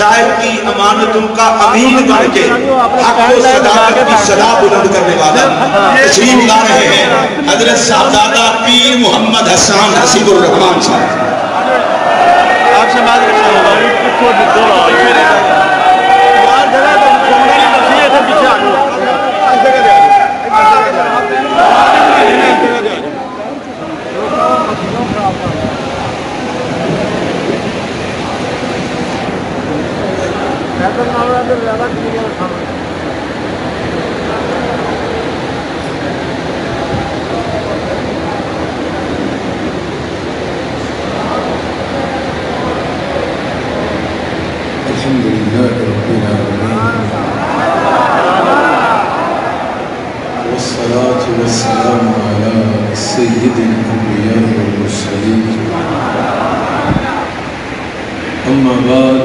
مشائخ کی امانتوں کا امین بن کے حق و صداقت کی صدا بلند کرنے والا تشریف لا رہے ہیں حضرت صاحبزادہ پیر محمد حسان حسیب الرحمان صاحب. آپ سے بات کرنا ہوگا الحمد لله رب العالمين والصلاة والسلام على سيد الأنبياء والمرسلين أما بعد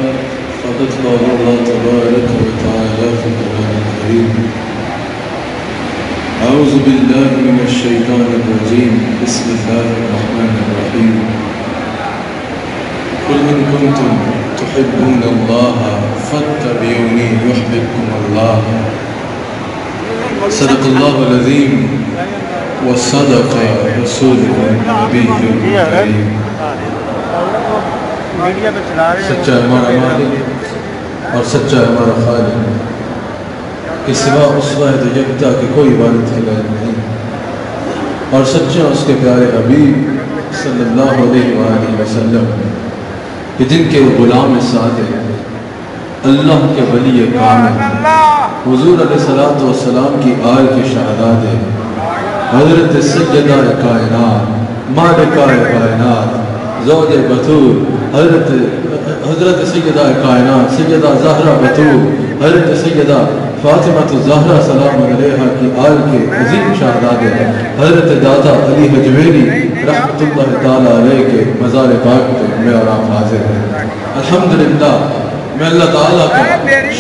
فقد قال الله تبارك وتعالى في القرآن الكريم أعوذ بالله من الشيطان الرجيم بسم الله الرحمن الرحيم قل إن كنتم تحبون الله فاتبعوني يحببكم الله صدق الله العظيم وصدق رسوله النبي الكريم. سچا ہمارا مالک اور سچا ہمارا خالق کے سوا اس واحد یکتا کہ کوئی عبادت کے لائق نہیں اور سچا اس کے پیارے حبیب صلی اللہ علیہ وآلہ وسلم کہ جن کے غلام صادق اللہ کے ولی کامل حضور علیہ السلام کی آل کے شہداد حضرت سیدہ کائنات مالکہ کائنات زوج بطول حضرت سیدہ کائنات سیدہ زہرہ بطول حضرت سیدہ فاطمہ الزہرہ سلام علیہا کی آل کے عظیم شہداد حضرت دادا علی حجویری رحمت اللہ تعالیٰ علیہ کے مزار پاک پہ میں اور آپ حاضر ہیں. الحمدللہ میں اللہ تعالیٰ کا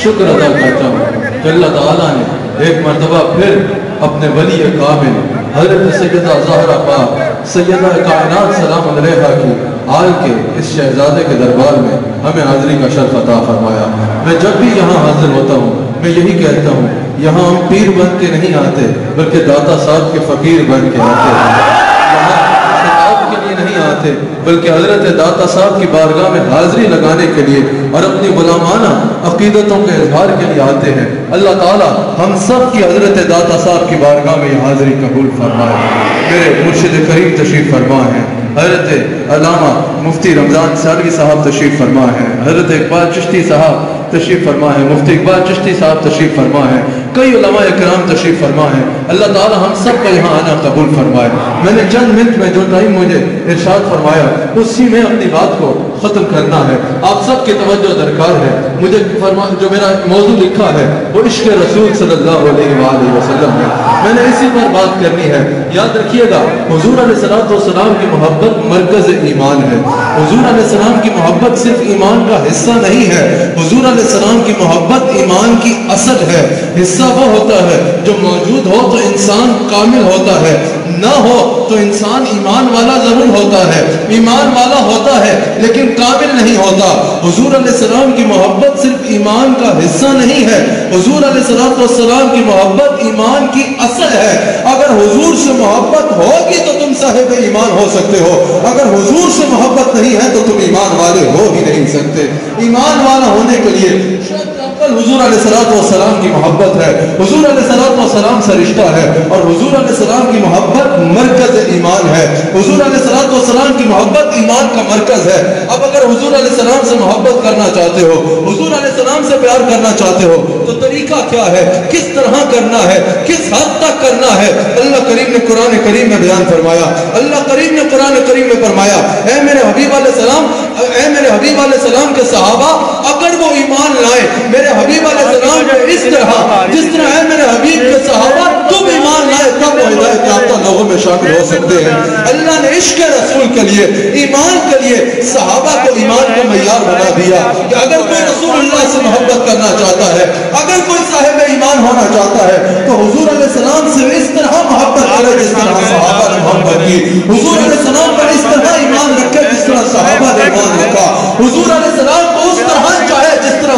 شکر ادا کرتا ہوں کہ اللہ تعالیٰ نے ایک مرتبہ پھر اپنے ولی کامل حضرت سیدہ زہرہ پاک سیدہ کائنات سلام علیہا کی آل کے اس شہزادے کے دربار میں ہمیں حاضری کا شرف عطا فرمایا. میں جب بھی یہاں حاضر ہوتا ہوں میں یہی کہتا ہوں یہاں ہم پیر بن کے نہیں آتے بلکہ داتا صاحب کے فقیر بن کے آتے ہیں. نہیں آتے بلکہ حضرت داتا صاحب کی بارگاہ میں حاضری لگانے کے لیے اور اپنی غلامانہ عقیدتوں کے اظہار کے لیے آتے ہیں. اللہ تعالیٰ ہم سب کی حضرت داتا صاحب کی بارگاہ میں یہ حاضری قبول فرمائے. میرے مرشد کریم تشریف فرما ہے حضرت علامہ مفتی رمضان سالوی صاحب تشریف فرما ہے حضرت اقبال چشتی صاحب تشریف فرما ہے مفتی اقبال چشتی صاحب تشریف فرما ہے کئی علماء اکرام تشریف فرما ہے. اللہ تعالیٰ ہم سب کا یہاں آنا قبول فرمائے. میں نے چند منٹ میں جو ٹائم مجھے ارشاد فرمایا اسی میں اپنی بات کو ختم کرنا ہے. آپ سب کی توجہ درکار ہے. مجھے جو میرا موضوع لکھا ہے وہ عشق رسول صلی اللہ علیہ وآلہ وسلم ہے. میں نے اسی پر بات کرنی ہے. یاد رکھیے گا حضور علیہ السلام کی محبت مرکز ایمان ہے. حضور علیہ السلام کی محبت صرف ایمان کا حصہ نہیں ہے. حضور علیہ السلام کی محبت ایمان کی اصل ہے. حصہ وہ ہوتا ہے جو موجود ہو تو انسان کامل ہوتا ہے نہ ہو تو انسان ایمان والا ضرور ہوتا ہے ایمان والا ہوتا ہے لیکن کامل نہیں ہوتا. حضور علیہ السلام کی محبت صرف ایمان کا حصہ نہیں ہے. حضور علیہ السلام کی محبت ایمان کی اصل ہے. اگر حضور سے محبت ہوگی تو تم صاحب ایمان ہو سکتے ہو. اگر حضور سے محبت نہیں ہے تو تم ایمان والے ہو ہی نہیں سکتے. ایمان والا ہونے کے لیے حضور علیہ السلام کی محبت ہے. حضور علیہ السلام سے رشتہ ہے اور حضور علیہ السلام کی محبت مرکز ایمان ہے. حضور علیہ السلام کی محبت ایمان کا مرکز ہے. اب اگر حضور علیہ السلام سے محبت کرنا چاہتے ہو حضور علیہ السلام سے پیار کرنا چاہتے ہو تو طریقہ کیا ہے کس طرح کرنا ہے کس حد تک کرنا ہے. اللہ کریم نے قرآن کریم میں بیان فرمایا. اللہ کریم نے قرآن کریم میں فرمایا اے میرے حبیب علیہ السلام کے صحابہ اگر وہ ایمان لائے میرے حبیب علیہ السلام کو اس طرح جس طرح ہے میرے حبیب کے صحابہ تم ایمان لائے تب وہ ہدایت یافتہ لوگوں میں شامل ہو سکتے ہیں. اللہ نے عشق رسول کے لیے ایمان کے لیے صحابہ کو ایمان کا معیار بنا دیا کہ اگر کوئی رسول اللہ سے محبت کرنا چاہتا ہے اگر کوئی صاحب ایمان ہونا چاہتا ہے تو حضور علیہ السلام سے اس طرح محبت کرے جس طرح صحابہ نے محبت کی. حضور علیہ السلام پر اس طرح ایمان رکھے جس طرح صحابہ نے ایمان رکھا. حضور علیہ السلام کو اس طرح چاہے جس طرح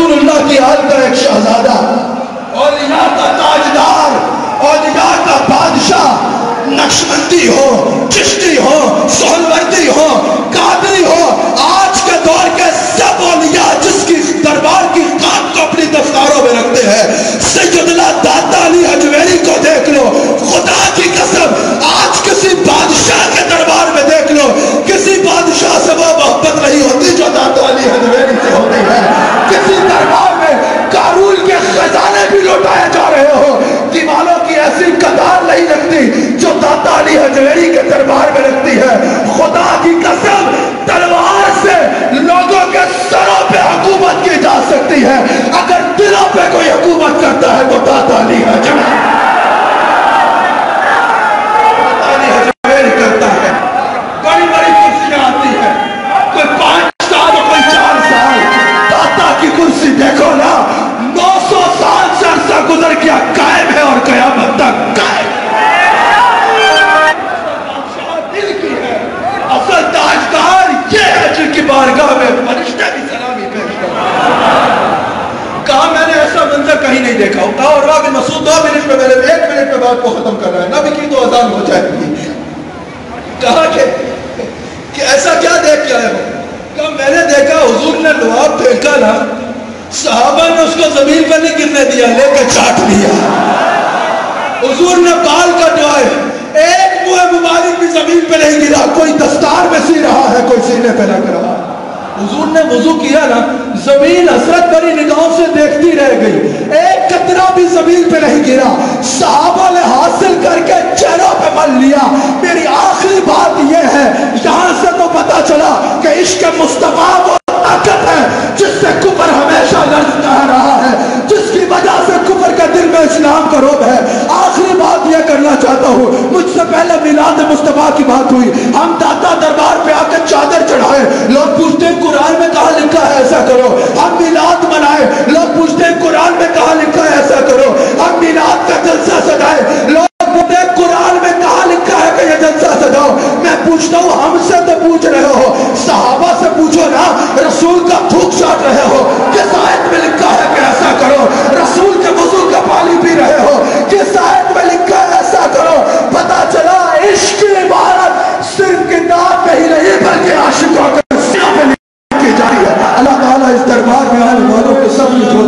رسول اللہ کی آل کا ایک شہزادہ، اولیاء کا تاجدار، اولیاء کا بادشاہ، نقشبندی ہو، چشتی ہو، سہروردی ہو، قادری ہو، آج کے دور کے سب اولیاء جس کی دربار کی خاک کو اپنی دفتروں میں رکھتے ہیں، سیدنا داتا علی حجویری کو دیکھ لو، خدا کی قسم آج کسی بادشاہ کے دربار میں دیکھ لو، کسی بادشاہ سے وہ محبت نہیں ہوتی جو داتا علی حجویری سے ہوتی ہے۔ کسی دربار میں قارون کے خزانے بھی لوٹائے جا رہے ہو، دیوالوں کی ایسی قطار نہیں رکھتی جو داتا علی حجویری کے دربار میں رکھتی ہے۔ خدا کی قسم تلوار سے لوگوں کے سروں پہ حکومت کی جا سکتی ہے، اگر دلوں پہ کوئی حکومت کرتا ہے تو داتا علی حجویری کرتا ہے۔ بڑی بڑی کرسیاں آتی ہیں، کوئی 5 سال اور کوئی 4 سال، داتا کی کرسی دیکھو نا 900 سال سے عرصہ گزر گیا، قائم ہے اور قیامت تک قائم ہے۔ اصل تاجدار یہ ہے جن کی بارگاہ میں فرشتے بھی سلامی پیش کرتے ہیں۔ کہا میں نے ایسا منظر کہیں نہیں دیکھا ہوتا، اور راوی مسعود 2 منٹ میں میرے 1 منٹ میں بات کو ختم کر رہا ہے، نبی کی تو اذان ہو جائے گی۔ کہا کہ ایسا کیا دیکھ کے آئے ہو؟ کہا میں نے دیکھا حضور نے لعاب پھینکا نا، صحابہ نے اس کو زمین پر نہیں گرنے دیا، لے کے چاٹ لیا۔ حضور نے بال کٹوائے، ایک منہ مبارک بھی زمین پہ نہیں گرا، کوئی دستار میں سی رہا ہے، کوئی سینے پہ رکھ رہا ہے۔ حضور نے وضو کیا نا، زمین حسرت بھری نگاہوں سے دیکھتی رہ گئی، ایک قطرہ بھی زمین پہ نہیں گرا۔ صحابہ نے حاصل کر کے چہروں پہ مل لیا۔ میری آخری بات یہ ہے، یہاں سے تو پتا چلا کہ عشق مصطفیٰ وہ طاقت ہے جس سے کفر ہمیشہ لڑتا رہا ہے، جس کی وجہ سے کفر کے دل میں اسلام کا رعب ہے۔ آخری بات یہ کرنا چاہتا ہوں، مجھ سے پہلے میلاد مصطفیٰ کی بات ہوئی، ہم داتا دربار پہ آ کے چادر چڑھائے، لوگ پوچھتے ہیں قرآن میں کہاں لکھا ہے ایسا کرو۔ ہم میلاد منائے، لوگ پوچھتے ہیں قرآن میں کہاں لکھا ہے ایسا کرو۔ ہم میلاد کا جلسہ سجائے، لوگ پوچھتے ہیں قرآن میں کہاں لکھا ہے کہ یہ جلسہ سجاؤ۔ میں پوچھتا ہوں ہم سے تو پوچھ رہے ہو، صحابہ سے پوچھو نا، رسول کا تھوک چاٹ رہے ہو، کس آیت میں لکھا ہے کہ ایسا کرو؟ رسول کے وضو کا پانی پی رہے ہو، کس آیت میں لکھا ہے ایسا کرو؟ پتا چلا عشق کی عبارت صرف کتاب میں ہی نہیں بلکہ عاشقوں کے سینوں پہ لکھی جاری ہے۔ اللہ تعالیٰ اس دربار میں آنے والوں کے سب کی جو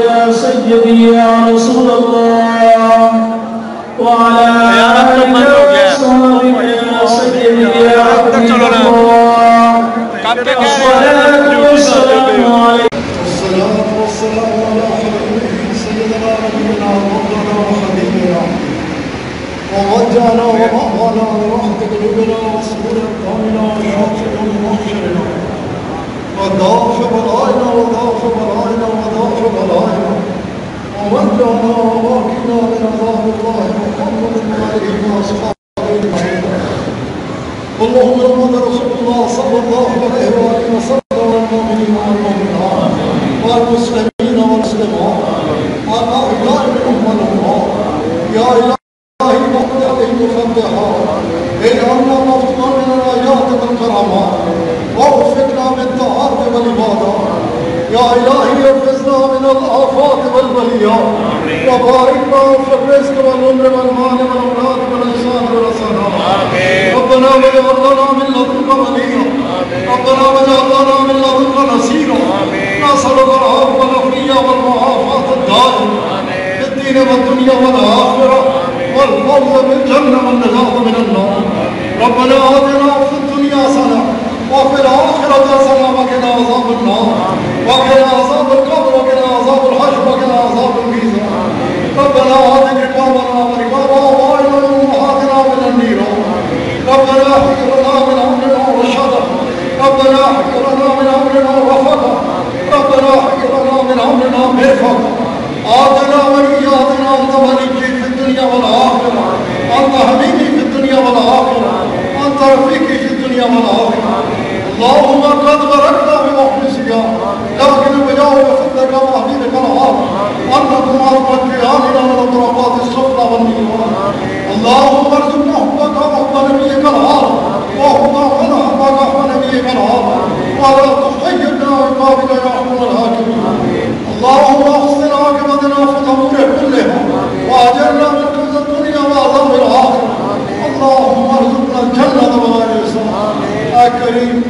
یا سیدی یا رسول اللہ وعلی آلہ یا سیدی یا حبیب اللہ الصلاة والسلام علیکم الصلاة والسلام علی حبیبنا سیدنا نبینا مولانا وحبیبنا ومجانا ومعوانا ورحمة قلوبنا وصبور أقدامنا وشافع محشرنا ودافع بلائنا ودافع بلائنا ودافع بلائنا ومجانا وواقنا من عذاب الله محمد وآله وأصحابه أجمعين اللهم محمد رسول الله صلى الله عليه وآله وسلم والمؤمنين والمؤمنات والمسلمين والمسلمات والأحياء منهم والأموات يا إلهي وقد عليهم الفتحات اجعلنا مفتوحا من الآيات والكرامات ووفقنا بالطاعات والعبادات يا إلهي احفظنا من الآفات والبليات وبارك لنا في الرزق والعمر والمال والأولاد والإحسان والحسنات ربنا واجعل لنا من لدنك وليا ربنا واجعل لنا من لدنك نصيرا نسألك العفو والعافية والمعافاة الدائمة في الدين والدنيا والآخرة والفوز بالجنة والنجاة من النار ربنا آتنا في الدنيا حسنة وفي الآخرة حسنة وقنا عذاب النار وقنا عذاب القبر وقنا عذاب الحشر وقنا عذاب الميزان ربنا آت رقابنا ورقاب آبائنا وأمهاتنا من النيران ربنا احفظ لنا من أمرنا رشدا ربنا احفظ لنا من أمرنا رفقا ربنا احفظ لنا من أمرنا مرفقا آتنا وإياتنا أنت وليي في الدنيا والآخرة أنت حبيبي في الدنيا والآخرة أنت رفيقي في الدنيا والآخرة اللهم قد باركنا بمخلصك لكن بجاه فضلك وحبيبك العظيم أنكم أرض الجيران من الطرقات السفلى والنيران اللهم ارزقنا حبك وحب نبيك العظيم وحب حبك وحب نبيك العظيم ولا تخيبنا عقابك يا أرحم الراحمين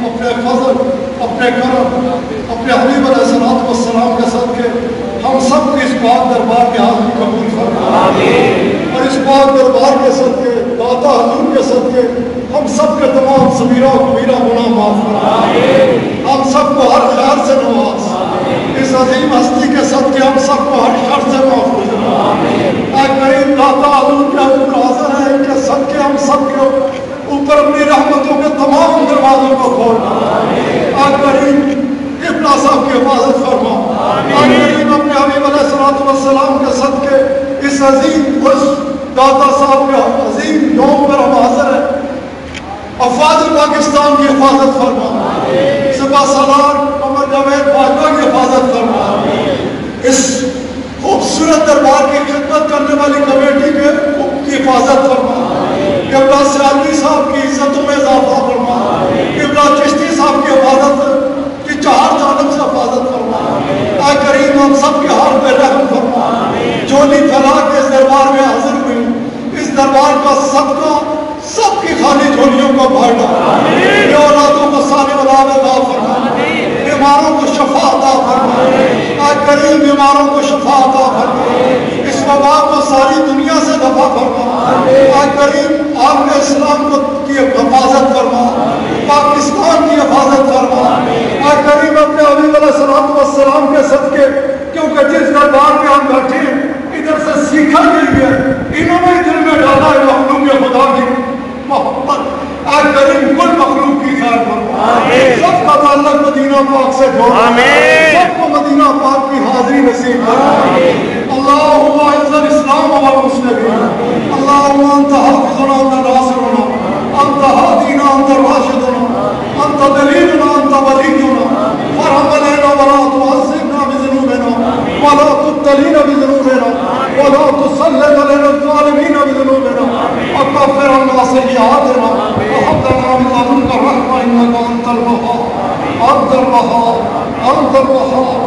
اپنے فضل، اپنے کرم، اپنے حبیب علیہ الصلوۃ والسلام کے صدقے ہم سب کو اس پاک دربار کی حاضری قبول فرما، اور اس پاک دربار کے صدقے داتا حضور کے صدقے ہم سب کے تمام صغیرہ و کبیرہ گناہ معاف فرما، ہم سب کو ہر خیر سے نواز، اس عظیم ہستی کے صدقے ہم سب کو ہر شر سے محفوظ فرما۔ اے کریم داتا حضور کے حضور حاضر ہے، ان کے صدقے ہم سب کے اوپر اپنی رحمتوں کے تمام دروازوں کو کھولنا۔ اے کریم ابن صاحب کی حفاظت فرما، اے کریم اپنے حبیب علیہ الصلوۃ والسلام کے صدقے اس عظیم اس داتا صاحب کے عظیم یوم پر ہم حاضر ہیں، افواج پاکستان کی حفاظت فرما، سپہ سالار قمر جاوید باجوہ کی حفاظت فرما، اس خوبصورت دربار کی خدمت کرنے والی کمیٹی کی حفاظت فرما، قبلہ سیالوی صاحب کی عزتوں میں اضافہ فرما، قبلہ چشتی صاحب کی حفاظت کی چار جانب سے حفاظت فرما۔ اے کریم ہم سب کے حال پہ رحم فرما، جھولی پھیلا کے اس دربار میں حاضر ہوئی، اس دربار کا صدقہ سب کی خالی جھولیوں کو بھر ڈالا، بے اولادوں کو ثانی اولاد عطا فرما، بیماروں کو شفا عطا فرما، اے کریم بیماروں کو شفا عطا فرما، اس وبا کو ساری دنیا سے دفع فرما، اے کریم عالم اسلام کی حفاظت فرما، پاکستان کی حفاظت فرما، اے کریم اپنے حبیب علیہ الصلوۃ والسلام کے صدقے، کیونکہ جس دربار میں ہم بیٹھے ہیں ادھر سے سیکھا نہیں ہے، انہوں نے دل میں ڈالا ہے مخلوق خدا کی محبت، اے کریم کل مخلوق کی خیر فرما، سب کا تعلق مدینہ پاک سے جوڑا، سب کو مدینہ پاک کی حاضری نصیب فرما۔ اللہم اعز الاسلام والمسلمین، اللہم انت حافظنا انت ناصرنا انت ہادینا انت راشدنا انت دلیلنا انت ولینا، فرحم علینا ولا تعذبنا بذنوبنا ولا تبتلینا بذنوبنا ولا تسلط علینا الظالمین بذنوبنا وکفر عنا سیئاتنا وهب لنا من لدنک الرحمة انک انت الوهاب انت الوهاب انت الوهاب۔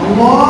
اللہ